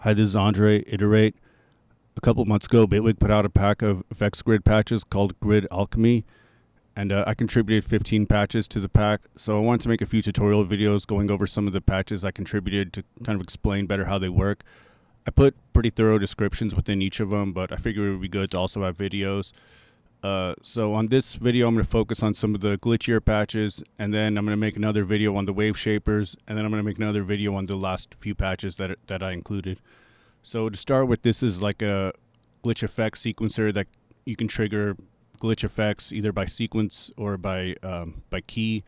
Hi, this is Andre, Iterate. A couple months ago, Bitwig put out a pack of effects grid patches called Grid Alchemy, and I contributed 15 patches to the pack. So I wanted to make a few tutorial videos going over some of the patches I contributed to kind of explain better how they work. I put pretty thorough descriptions within each of them, but I figured it would be good to also have videos. So on this video, I'm going to focus on some of the glitchier patches, and then I'm going to make another video on the wave shapers, and then I'm going to make another video on the last few patches that I included. So to start with, this is like a glitch effect sequencer that you can trigger glitch effects either by sequence or by key.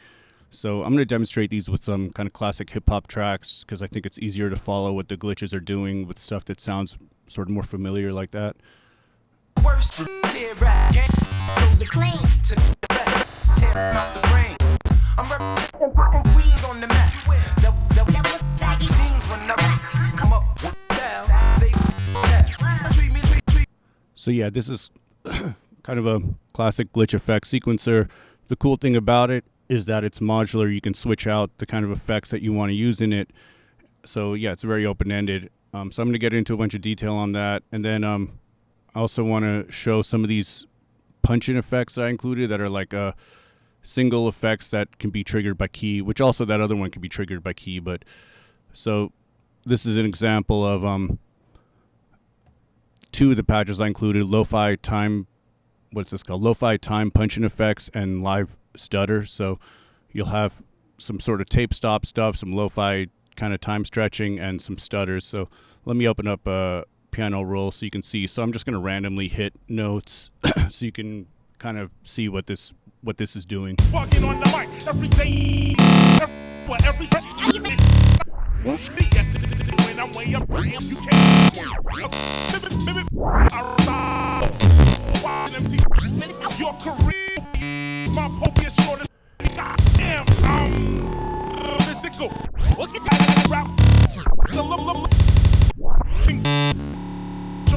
So I'm going to demonstrate these with some kind of classic hip-hop tracks because I think it's easier to follow what the glitches are doing with stuff that sounds sort of more familiar like that. Worst tear rap goes clean to the best. Tear out the frame. I'm representing poppin' weed on the map. The baggy things when I come up down. They treat me. So yeah, this is kind of a classic glitch effect sequencer. The cool thing about it is that it's modular. You can switch out the kind of effects that you want to use in it. So yeah, it's very open-ended. So I'm going to get into a bunch of detail on that, and then I also want to show some of these punch-in effects I included that are like single effects that can be triggered by key, which also that other one can be triggered by key. But so this is an example of two of the patches I included: Lofi time, what's this called? Lofi time punch-in effects and live stutter. So you'll have some sort of tape stop stuff, some Lofi kind of time stretching, and some stutters. So let me open up a piano roll so you can see. So I'm just going to randomly hit notes so you can kind of see what this is doing. Walking on the mic every day, every when I'm way up, you can't. Your career is my popiest shortest. Goddamn, I'm physical. What's the rap?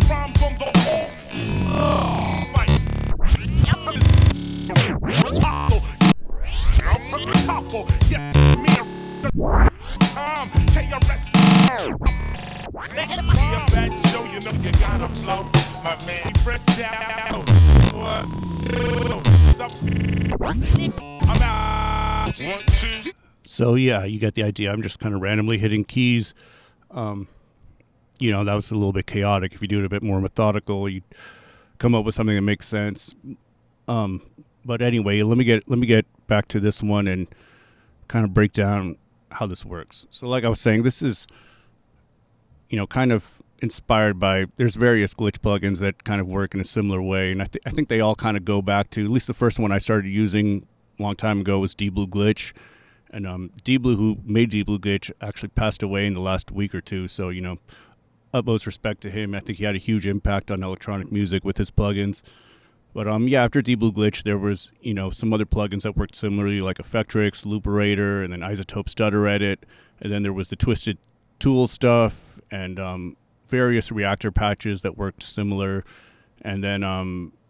Rhymes on the fights. I'm from the couple. Yeah, me a KRS. Yeah, bad show, you know you gotta blow. My man, press down. I'm out. 1, 2. So yeah, you get the idea. I'm just kind of randomly hitting keys. That was a little bit chaotic. If you do it a bit more methodical, you come up with something that makes sense. But anyway, let me get back to this one and kind of break down how this works. So like I was saying, this is, kind of inspired by, there's various glitch plugins that kind of work in a similar way. And I think they all kind of go back to, at least the first one I started using a long time ago was DBlue Glitch. And DBlue, who made DBlue Glitch, actually passed away in the last week or two. So, utmost respect to him. I think he had a huge impact on electronic music with his plugins. But after DBlue Glitch, there was some other plugins that worked similarly, like Effectrix, Looperator, and then Isotope Stutter Edit, and then there was the Twisted Tool stuff and various reactor patches that worked similar, and then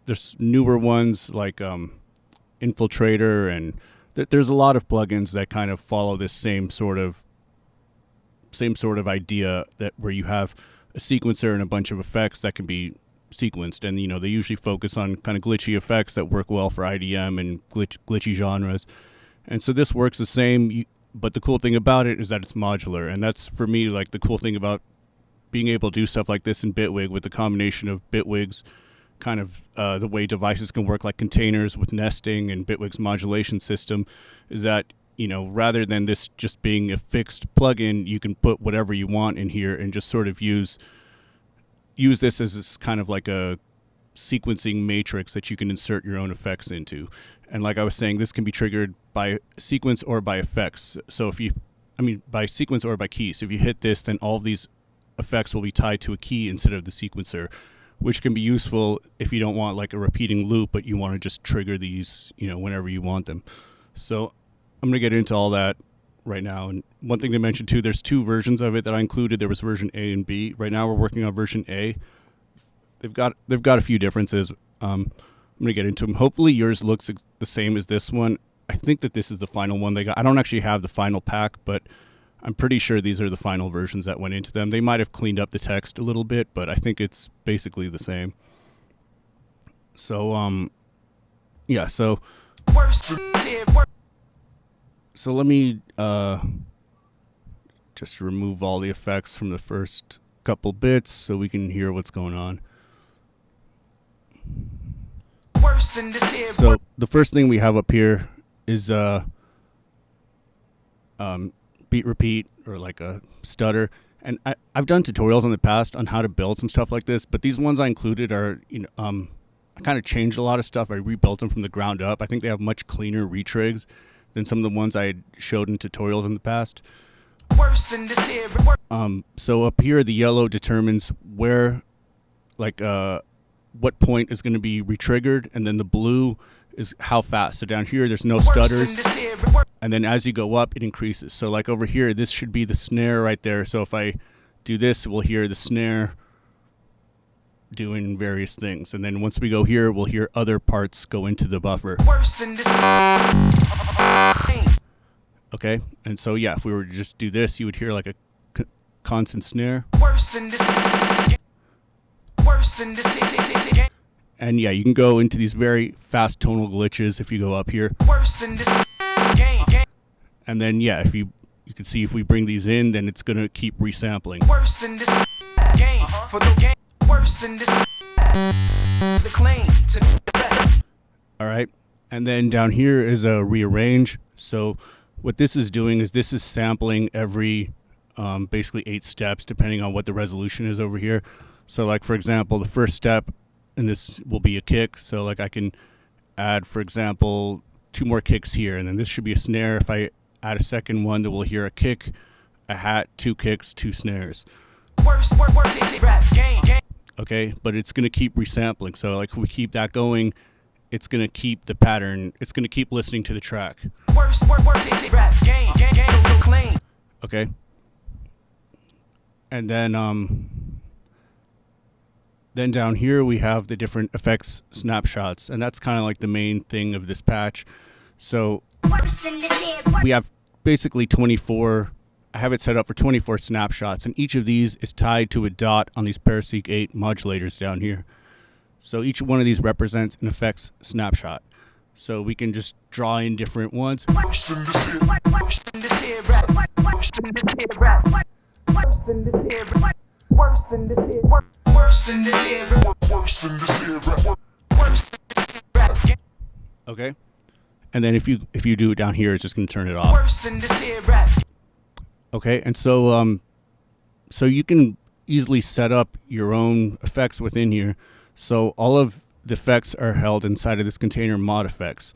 there's newer ones like Infiltrator, and there's a lot of plugins that kind of follow this same sort of idea, that where you have a sequencer and a bunch of effects that can be sequenced, and they usually focus on kind of glitchy effects that work well for IDM and glitchy genres. And so this works the same, but the cool thing about it is that it's modular, and that's for me like the cool thing about being able to do stuff like this in Bitwig, with the combination of Bitwig's kind of the way devices can work like containers with nesting, and Bitwig's modulation system, is that rather than this just being a fixed plugin, you can put whatever you want in here and just sort of use this as this kind of like a sequencing matrix that you can insert your own effects into. And like I was saying, this can be triggered by sequence or by effects. So by sequence or by key. So if you hit this, then all of these effects will be tied to a key instead of the sequencer, which can be useful if you don't want like a repeating loop, but you want to just trigger these, whenever you want them. So I'm going to get into all that right now. And one thing to mention too, there's two versions of it that I included. There was version A and B. Right now we're working on version A. They've got a few differences. I'm going to get into them. Hopefully yours looks the same as this one. I think that this is the final one they got. I don't actually have the final pack, but I'm pretty sure these are the final versions that went into them. They might have cleaned up the text a little bit, but I think it's basically the same. So, yeah, so let me just remove all the effects from the first couple bits so we can hear what's going on. So the first thing we have up here is beat repeat, or like a stutter. And I've done tutorials in the past on how to build some stuff like this, but these ones I included are, I kind of changed a lot of stuff. I rebuilt them from the ground up. I think they have much cleaner retrigs than some of the ones I had showed in tutorials in the past. So up here, the yellow determines where, like, what point is going to be retriggered, and then the blue is how fast. So down here, there's no stutters, and then as you go up, it increases. So like over here, this should be the snare right there. So if I do this, we'll hear the snare doing various things, and then once we go here, we'll hear other parts go into the buffer. Okay, and so yeah, if we were to just do this, you would hear like a constant snare. And yeah, you can go into these very fast tonal glitches if you go up here. And then yeah, if you can see if we bring these in, then it's gonna keep resampling. All right, and then down here is a rearrange. So what this is doing is this is sampling every basically 8 steps, depending on what the resolution is over here. So like, for example, the first step in this will be a kick. So like I can add, for example, 2 more kicks here, and then this should be a snare. If I add a second one, then we'll hear a kick, a hat, 2 kicks, 2 snares. Okay, but it's going to keep resampling. So like if we keep that going, it's going to keep the pattern. It's going to keep listening to the track. Okay. And then down here we have the different effects snapshots, and that's kind of like the main thing of this patch. So we have basically 24. I have it set up for 24 snapshots, and each of these is tied to a dot on these Paraseq 8 modulators down here. So each one of these represents an effects snapshot. So we can just draw in different ones. Okay. And then if you do it down here, it's just going to turn it off. Okay, and so so you can easily set up your own effects within here. So all of the effects are held inside of this container mod effects.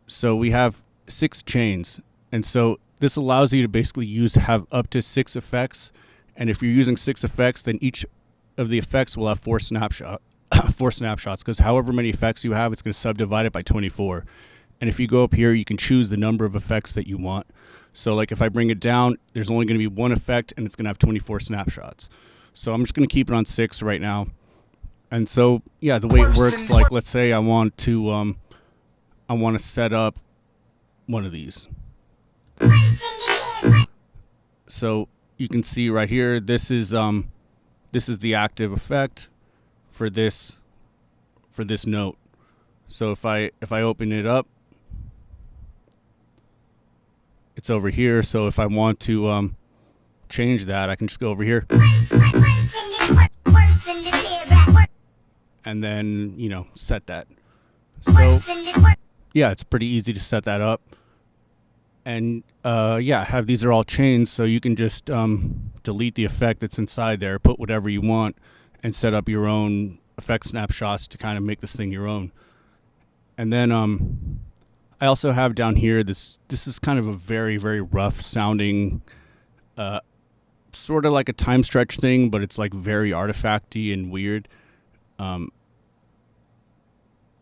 So we have 6 chains, and so this allows you to basically have up to 6 effects. And if you're using 6 effects, then each of the effects will have 4 snapshots, because however many effects you have, it's going to subdivide it by 24. And if you go up here, you can choose the number of effects that you want. So like if I bring it down, there's only going to be 1 effect, and it's going to have 24 snapshots. So I'm just going to keep it on 6 right now. And so yeah, the way it works, like let's say I want to set up one of these. So you can see right here, this is the active effect for this note. So if I open it up, it's over here. So if I want to change that, I can just go over here and then set that. So yeah, it's pretty easy to set that up. And yeah, these are all chains, so you can just delete the effect that's inside there, put whatever you want, and set up your own effect snapshots to kind of make this thing your own. And then I also have down here this is kind of a very, very rough sounding, sort of like a time stretch thing, but it's like very artifacty and weird,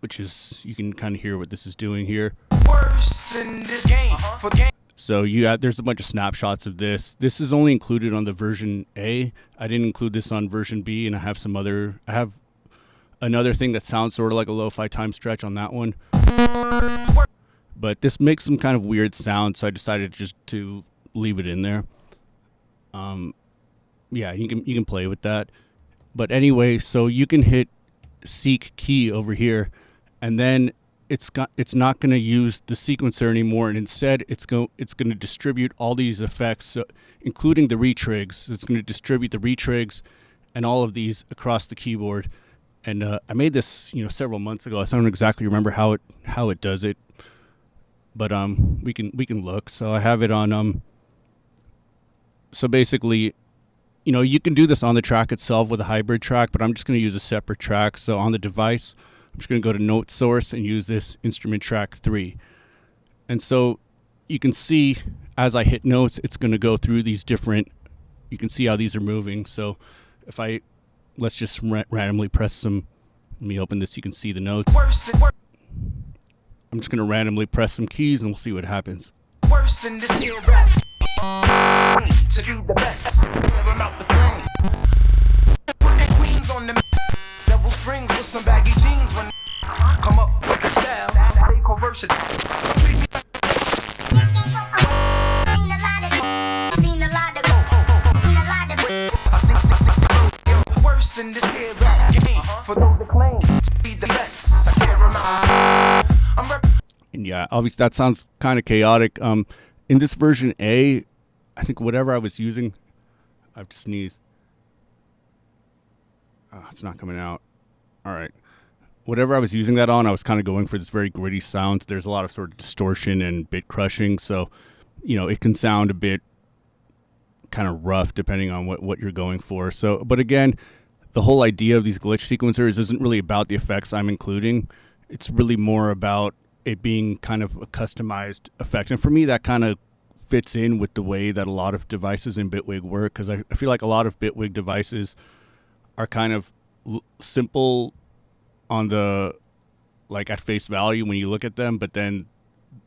which is, you can kind of hear what this is doing here. So there's a bunch of snapshots of this. This is only included on the version A. I didn't include this on version B, and I have another thing that sounds sort of like a lo-fi time stretch on that one. But this makes some kind of weird sound, so I decided just to leave it in there. Yeah, you can play with that. But anyway, so you can hit seek key over here, and then it's not going to use the sequencer anymore, and instead it's going to distribute all these effects, so, including the retrigs. So it's going to distribute the retrigs and all of these across the keyboard. And I made this, several months ago. I don't exactly remember how it does it, but we can look. So I have it on So basically, you can do this on the track itself with a hybrid track, but I'm just going to use a separate track. So on the device, I'm just going to go to Note Source and use this instrument track 3. And so you can see as I hit notes, it's going to go through these different, you can see how these are moving. So if let's just randomly press some, let me open this, you can see the notes. I'm just going to randomly press some keys and we'll see what happens. Worse in this here rap. To be the best. I'm out the throne. Putting queens on the devil springs with some baggy jeans when come up with the style. They conversion. I sing 6 worse in this here rap game. For those that claim to be the best, I tear them out. And yeah, obviously that sounds kind of chaotic. In this version A, I think whatever I was using, I have to sneeze. Oh, it's not coming out. All right. Whatever I was using that on, I was kind of going for this very gritty sound. There's a lot of sort of distortion and bit crushing. So, it can sound a bit kind of rough depending on what you're going for. So, but again, the whole idea of these glitch sequencers isn't really about the effects I'm including. It's really more about it being kind of a customized effect. And for me, that kind of fits in with the way that a lot of devices in Bitwig work, because I feel like a lot of Bitwig devices are kind of simple on the, like at face value when you look at them, but then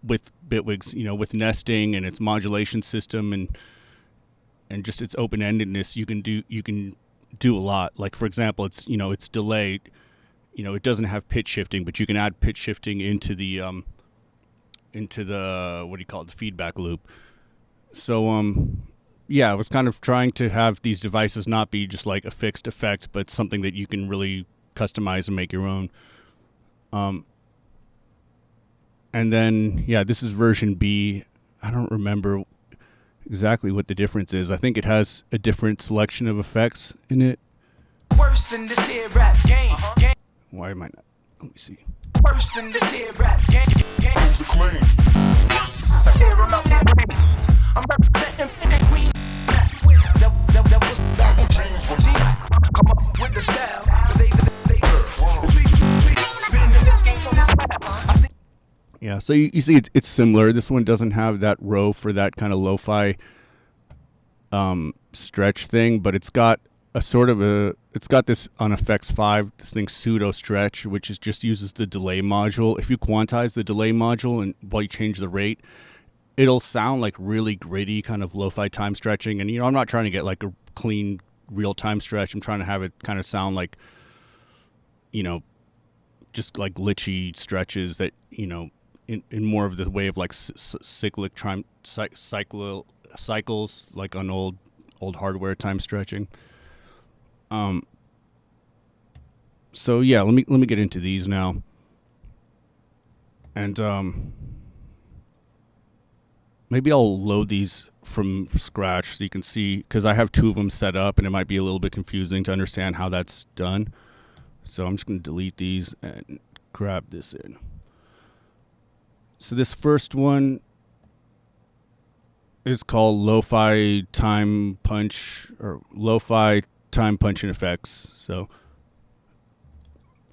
with Bitwig's, with nesting and its modulation system and just its open-endedness, you can do a lot. Like for example, it's it's delayed. It doesn't have pitch shifting, but you can add pitch shifting into the the feedback loop. So yeah, I was kind of trying to have these devices not be just like a fixed effect, but something that you can really customize and make your own. And then yeah, this is version B. I don't remember exactly what the difference is. I think it has a different selection of effects in it. Worse in this here rap game. Why am I not? Let me see. Worse in this here rap game. The claim. I tear them out. I'm representing Queen. That was back in change for G. Come up with the style. Yeah, so you see it's similar. This one doesn't have that row for that kind of lo-fi stretch thing, but it's got it's got this on Effects 5, this thing pseudo stretch, which is just uses the delay module. If you quantize the delay module and while you change the rate, it'll sound like really gritty kind of lo-fi time stretching. And I'm not trying to get like a clean real-time stretch. I'm trying to have it kind of sound like just like glitchy stretches that in more of the way of like cyclic cycles, like on old hardware time stretching. So yeah, let me get into these now. And maybe I'll load these from scratch so you can see, because I have two of them set up and it might be a little bit confusing to understand how that's done. So I'm just going to delete these and grab this in. So this first one is called Lo-Fi Time Punch, or Lo-Fi Time Punch and Effects. So,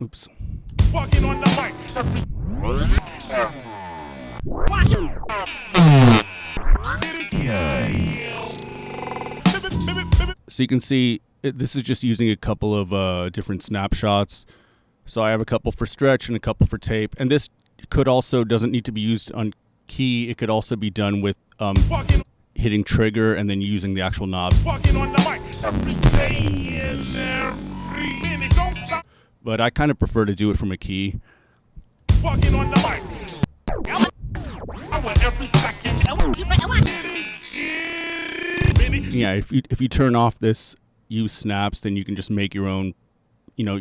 oops. Walking on the mic. So you can see this is just using a couple of different snapshots. So I have a couple for stretch and a couple for tape, and this doesn't need to be used on key. It could also be done with hitting trigger and then using the actual knobs. Walking on the mic every day and every minute. Don't stop. But I kind of prefer to do it from a key. Walking on the mic. I want every second. yeah, if you turn off this use snaps, then you can just make your own. You know,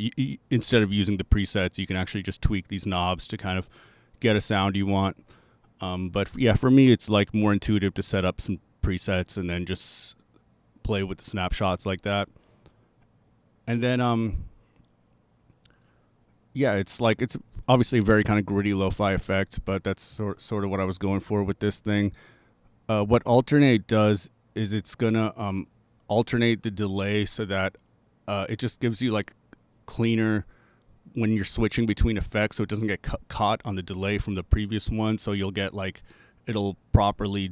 instead of using the presets, you can actually just tweak these knobs to kind of get a sound you want. But yeah, for me, it's like more intuitive to set up some presets and then just play with the snapshots like that. And then, yeah, it's obviously a very kind of gritty lo-fi effect, but that's sort of what I was going for with this thing. What alternate does is it's gonna alternate the delay so that it just gives you like cleaner when you're switching between effects, so it doesn't get caught on the delay from the previous one. So you'll get like it'll properly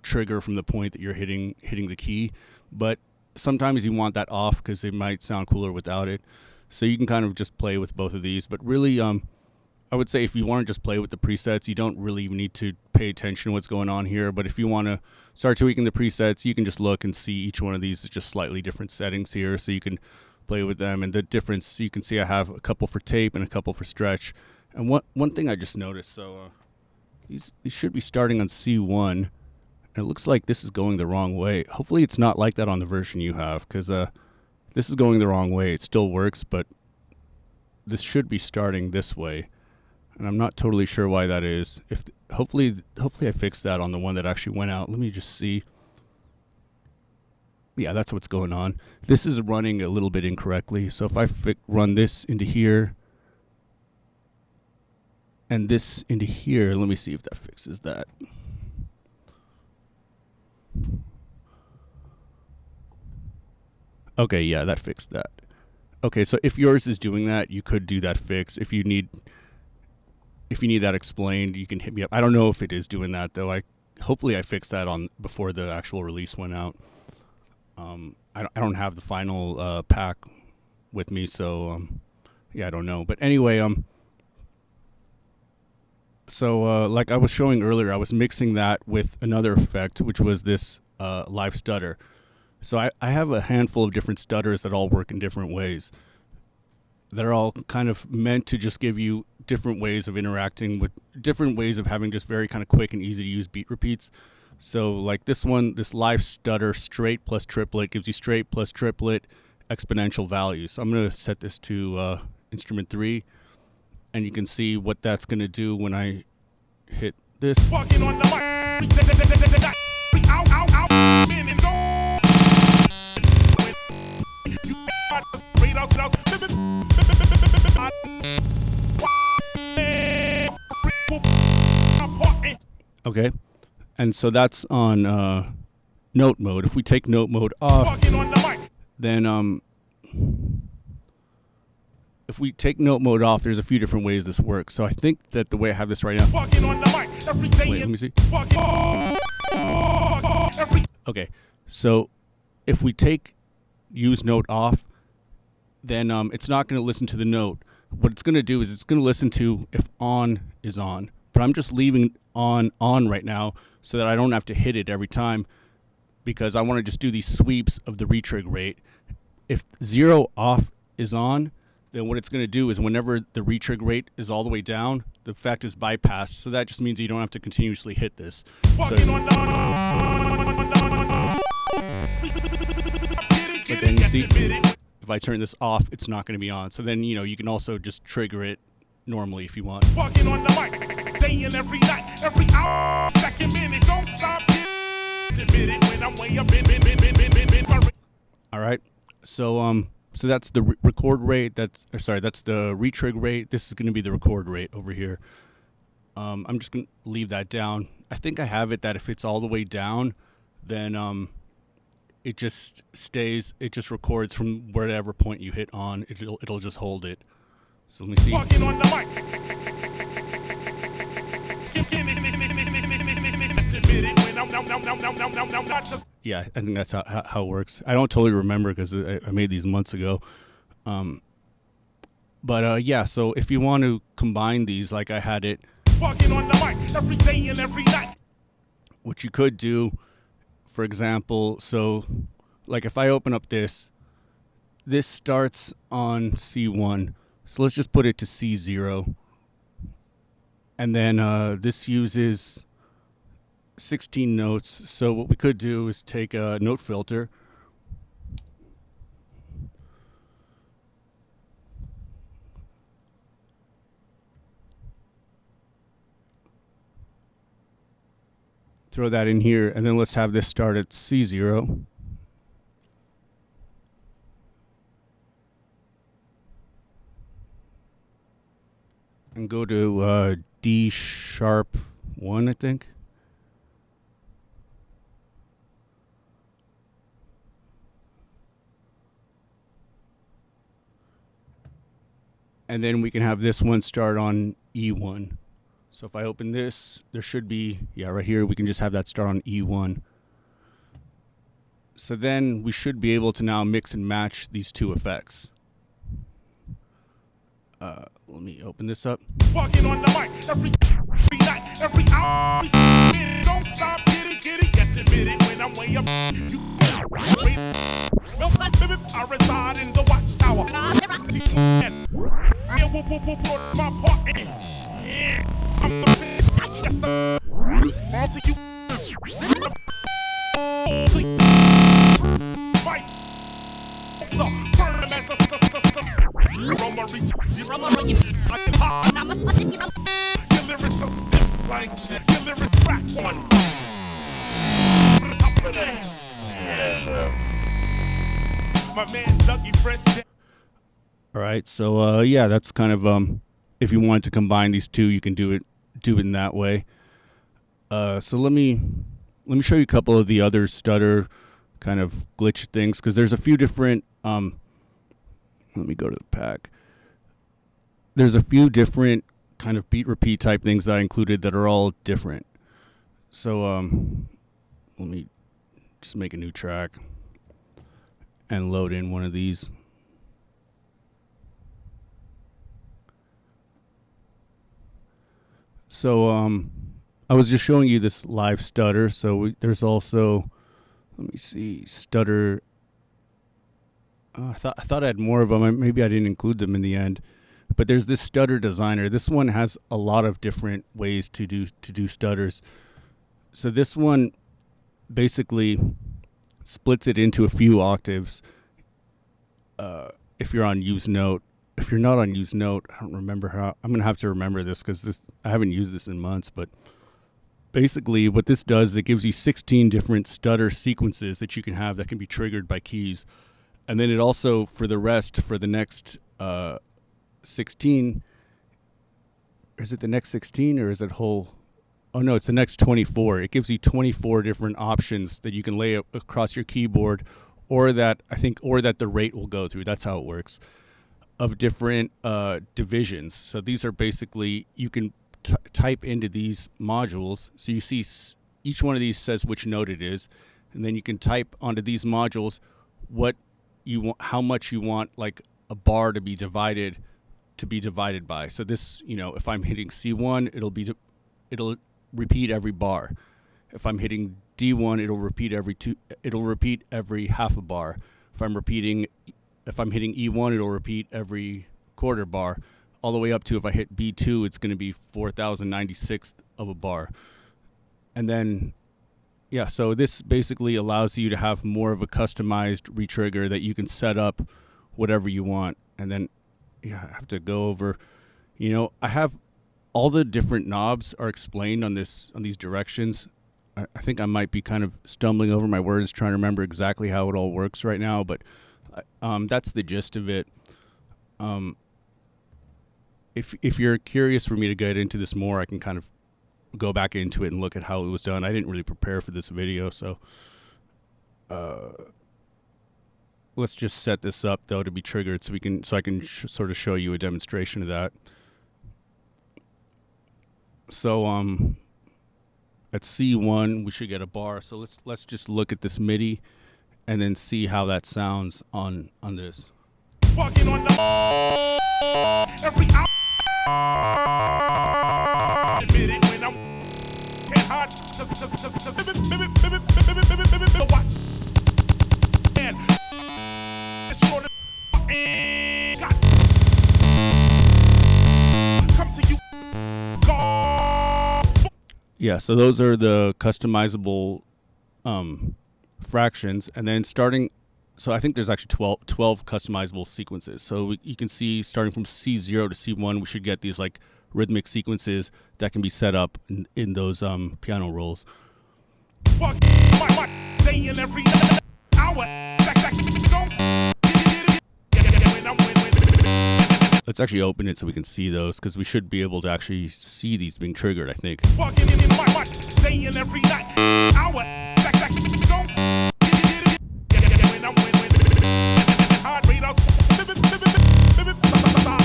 trigger from the point that you're hitting the key. But sometimes you want that off because it might sound cooler without it. So you can kind of just play with both of these. But really, I would say if you want to just play with the presets, you don't really even need to pay attention to what's going on here. But if you want to start tweaking the presets, you can just look and see each one of these is just slightly different settings here. So you can play with them, and the difference, you can see I have a couple for tape and a couple for stretch. And one thing I just noticed, so these should be starting on C1, and it looks like this is going the wrong way. Hopefully it's not like that on the version you have, because this is going the wrong way. It still works, but this should be starting this way, and I'm not totally sure why that is. Hopefully I fixed that on the one that actually went out. Let me just see. Yeah, that's what's going on. This is running a little bit incorrectly. So if I run this into here and this into here, let me see if that fixes that. Okay, yeah, that fixed that. Okay, so if yours is doing that, you could do that fix. If you need that explained, you can hit me up. I don't know if it is doing that though. Hopefully I fixed that on before the actual release went out. I don't have the final pack with me, so yeah, I don't know. But anyway, so like I was showing earlier, I was mixing that with another effect, which was this live stutter. So I have a handful of different stutters that all work in different ways. They're all kind of meant to just give you different ways of interacting with different ways of having just very kind of quick and easy to use beat repeats. So like this one, this live stutter straight plus triplet gives you straight plus triplet exponential values. So I'm going to set this to instrument 3, and you can see what that's going to do when I hit this. Walking on the mic. Ow, ow, ow. Men and Okay, and so that's on note mode. If we take note mode off, then if we take note mode off, there's a few different ways this works. So I think that the way I have this right now. Wait, let me see. Okay, so if we use note off, then it's not going to listen to the note. What it's going to do is it's going to listen to if on is on. But I'm just leaving on right now so that I don't have to hit it every time, because I want to just do these sweeps of the retrig rate. If 0 off is on, then what it's going to do is whenever the retrig rate is all the way down, the effect is bypassed. So that just means you don't have to continuously hit this. So, but then you see, if I turn this off, it's not going to be on. So then, you can also just trigger it normally if you want. Walking on the mic, day and every night, every hour, second minute, don't stop. Admit it when I'm way up in. All right. So that's the record rate. That's the retrig rate. This is going to be the record rate over here. I'm just going to leave that down. I think I have it that if it's all the way down, then it just stays. It just records from whatever point you hit on. It'll just hold it. So let me see. Walking on the mic. Yeah, I think that's how it works. I don't totally remember because I made these months ago. But yeah, so if you want to combine these, like I had it, walking on the mic every day and every night. What you could do, for example, so like if I open up this starts on C1. So let's just put it to C0. And then this uses 16 notes. So what we could do is take a note filter, throw that in here, and then let's have this start at C0. And go to D sharp 1, I think. And then we can have this one start on E1. So if I open this, there should be, right here, we can just have that start on E1. So then we should be able to now mix and match these two effects. Let me open this up. Walking on the mic every night, every hour. We it. Don't stop, get it, yes, admit it. When I'm way up, you wait. No, I reside in the watchtower. Yeah, my part. Yeah, I'm the best. That's the to you. Spice. So burn them as a your lyrics are stiff like your lyrics crack one. My man Dougie Fresh. All right, so that's kind of if you wanted to combine these two, you can do it in that way. So let me show you a couple of the other stutter kind of glitch things, because there's a few different. Let me go to the pack. There's a few different kind of beat repeat type things that I included that are all different. So let me just make a new track and load in one of these. So I was just showing you this live stutter. So there's also, let me see, stutter. I thought I had more of them. Maybe I didn't include them in the end. But there's this stutter designer. This one has a lot of different ways to do stutters. So this one basically splits it into a few octaves. If you're on use note, if you're not on use note, I don't remember how. I'm gonna have to remember this because I haven't used this in months. But basically, what this does is it gives you 16 different stutter sequences that you can have that can be triggered by keys. And then it also, for the rest, for the next 16, is it the next 16 or is it whole? Oh no, it's the next 24. It gives you 24 different options that you can lay across your keyboard, or that the rate will go through. That's how it works, of different divisions. So these are basically, you can type into these modules. So you see each one of these says which note it is, and then you can type onto these modules what you want, how much you want, like a bar to be divided by. So this, if I'm hitting C1, it'll repeat every bar. If I'm hitting D1, it'll repeat every half a bar. If I'm hitting E1, it'll repeat every quarter bar, all the way up to, if I hit B2, it's going to be 4,096th of a bar. And then so this basically allows you to have more of a customized retrigger that you can set up whatever you want. And then I have to go over, I have all the different knobs are explained on these directions. I think I might be kind of stumbling over my words trying to remember exactly how it all works right now, but that's the gist of it. If you're curious for me to get into this more, I can kind of go back into it and look at how it was done. I didn't really prepare for this video, so let's just set this up though to be triggered, so I can sort of show you a demonstration of that. So at C1 we should get a bar. So let's just look at this MIDI and then see how that sounds on this. Walking on the every hour. Admit it when I'm can't hide. Just watch. And it's short and got come to you. Yeah, so those are the customizable fractions. And then so I think there's actually 12 customizable sequences. So you can see starting from C0 to C1, we should get these like rhythmic sequences that can be set up in those piano rolls. Fuck my day and every hour. Let's actually open it so we can see those, because we should be able to actually see these being triggered, I think. Walking in my day and every night hour. Don't when I'm hard radars.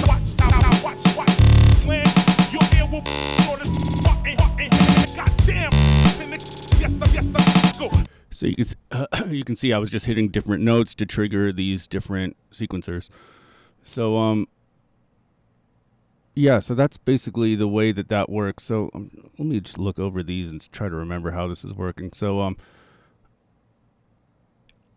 Watch slam your ear will for this goddamn yes the go. So you can see I was just hitting different notes to trigger these different sequencers. So yeah, so that's basically the way that works. So let me just look over these and try to remember how this is working. So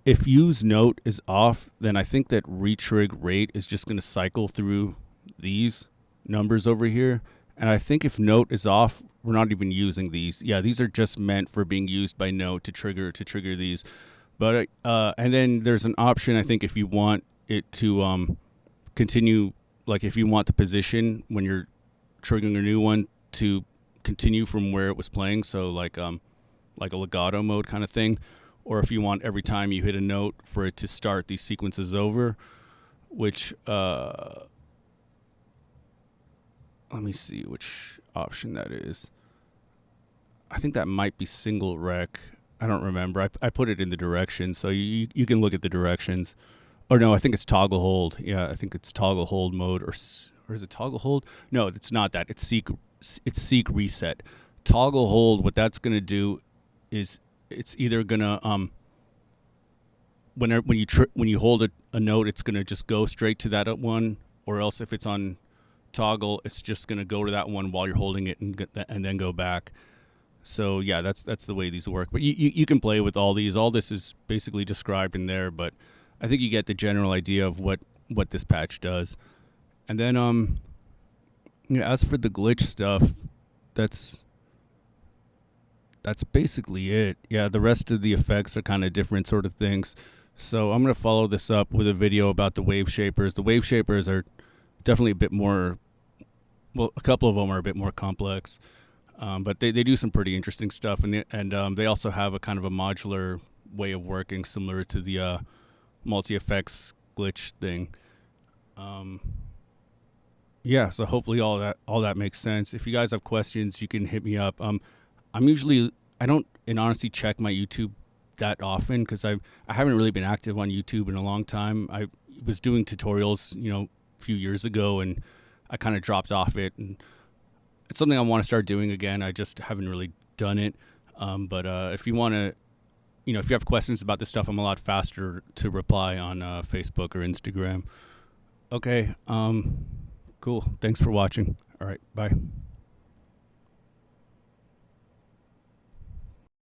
if use note is off, then I think that retrig rate is just going to cycle through these numbers over here. And I think if note is off, we're not even using these. Yeah, these are just meant for being used by note to trigger these. But and then there's an option, I think, if you want it to continue. Like if you want the position when you're triggering a new one to continue from where it was playing, so like a legato mode kind of thing, or if you want every time you hit a note for it to start these sequences over, which let me see which option that is. I think that might be single rec. I don't remember. I put it in the directions, so you can look at the directions. Or no, I think it's toggle hold. Yeah, I think it's toggle hold mode, or is it toggle hold? No, it's not that. It's seek reset. Toggle hold. What that's gonna do is it's either gonna when you hold a note, it's gonna just go straight to that one, or else if it's on toggle, it's just gonna go to that one while you're holding it and then go back. So yeah, that's the way these work. But you can play with all these. All this is basically described in there, but I think you get the general idea of what this patch does. And then as for the glitch stuff, that's basically it. Yeah, the rest of the effects are kind of different sort of things. So I'm going to follow this up with a video about the wave shapers. The wave shapers are definitely a bit more, well, a couple of them are a bit more complex. But they do some pretty interesting stuff, and they also have a kind of a modular way of working similar to the multi-effects glitch thing. Yeah, so hopefully all that makes sense. If you guys have questions, you can hit me up. I don't in honesty check my YouTube that often, because I haven't really been active on YouTube in a long time. I was doing tutorials, a few years ago, and I kind of dropped off it, and it's something I want to start doing again. I just haven't really done it. But if you want to, if you have questions about this stuff, I'm a lot faster to reply on Facebook or Instagram. Okay, cool. Thanks for watching. All right, bye.